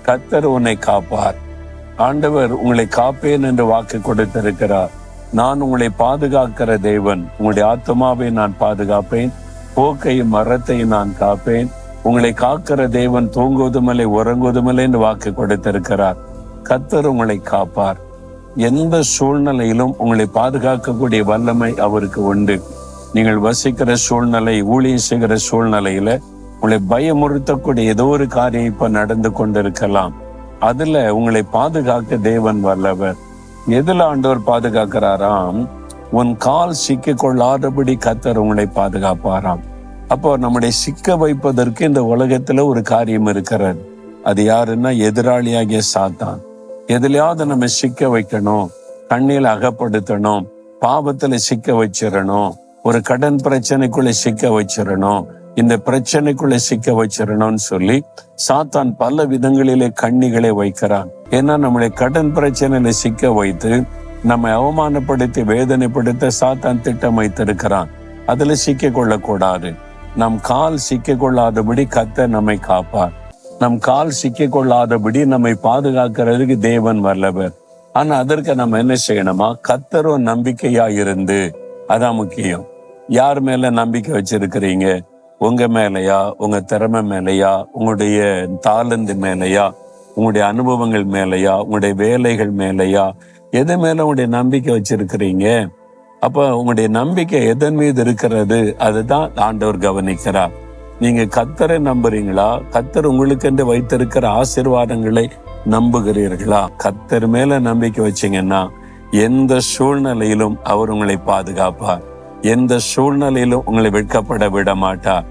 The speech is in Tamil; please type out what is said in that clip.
கர்த்தர் உன்னை காப்பார். ஆண்டவர் உங்களை காப்பேன் என்று வாக்கு கொடுத்திருக்கிறார். நான் உங்களை பாதுகாக்கிற தேவன். உங்களுடைய ஆத்மாவை நான் பாதுகாப்பேன், போக்கையும் மரத்தையும் நான் காப்பேன். உங்களை காக்கிற தேவன் தூங்குவதுமில்லை உறங்குவதுமில்லை என்று வாக்கு கொடுத்திருக்கிறார். கர்த்தர் உங்களை காப்பார். எந்த சூழ்நிலையிலும் உங்களை பாதுகாக்கக்கூடிய வல்லமை அவருக்கு உண்டு. நீங்கள் வசிக்கிற சூழ்நிலை, ஊழியம் செய்கிற சூழ்நிலையில உங்களை பயமுறுத்தக்கூடிய ஏதோ ஒரு காரியம் இப்ப நடந்து கொண்டிருக்கலாம். அதுல உங்களை பாதுகாக்க தேவன் வல்லவர். எதுல ஆண்டவர் பாதுகாக்கிறாராம்? உன் கால் சிக்க கொள்ளாதபடி கர்த்தர் உங்களை பாதுகாப்பாராம். அப்போ நம்முடைய சிக்க வைப்பதற்கு இந்த உலகத்துல ஒரு காரியம் இருக்கிறது. அது யாருன்னா எதிராளியாகிய சாத்தான். எதுலையாவது நம்ம சிக்க வைக்கணும், கண்ணில அகப்படுத்தணும், பாவத்துல சிக்க வச்சிடணும், ஒரு கடன் பிரச்சனைக்குள்ள சிக்க வச்சிடணும், இந்த பிரச்சனைக்குள்ள சிக்க வச்சிடணும்னு சொல்லி சாத்தான் பல விதங்களிலே கண்ணிகளை வைக்கிறான். ஏன்னா நம்மளை கடன் பிரச்சனையில சிக்க வைத்து நம்மை அவமானப்படுத்தி வேதனைப்படுத்த சாத்தான் திட்டம் வைத்திருக்கிறான். அதுல சிக்க கொள்ளக்கூடாது. நம் கால் சிக்க கொள்ளாதபடி கர்த்தர் நம்மை காப்பார். நம் கால் சிக்க கொள்ளாதபடி நம்மை பாதுகாக்கிறதுக்கு தேவன் வல்லவர். ஆனா அதற்கு நம்ம என்ன செய்யணுமா? கர்த்தரும் நம்பிக்கையா இருந்து, அதான் முக்கியம். யார் மேல நம்பிக்கை வச்சிருக்கிறீங்க? உங்க மேலையா, உங்க திறமை மேலையா, உங்களுடைய தாளந்து மேலையா, உங்களுடைய அனுபவங்கள் மேலையா, உங்களுடைய வேலைகள் மேலையா, எது மேல உங்களுடைய நம்பிக்கை வச்சிருக்கிறீங்க? அப்ப உங்களுடைய நம்பிக்கை எதன் மீது இருக்கிறது, அதுதான் ஆண்டவர் கவனிக்கிறார். நீங்க கர்த்தரை நம்புறீங்களா? கர்த்தர் உங்களுக்கு என்று வைத்திருக்கிற ஆசீர்வாதங்களை நம்புகிறீர்களா? கர்த்தர் மேல நம்பிக்கை வச்சீங்கன்னா எந்த சூழ்நிலையிலும் அவர் உங்களை பாதுகாப்பார். எந்த சூழ்நிலையிலும் உங்களை வெட்கப்பட விட மாட்டார்.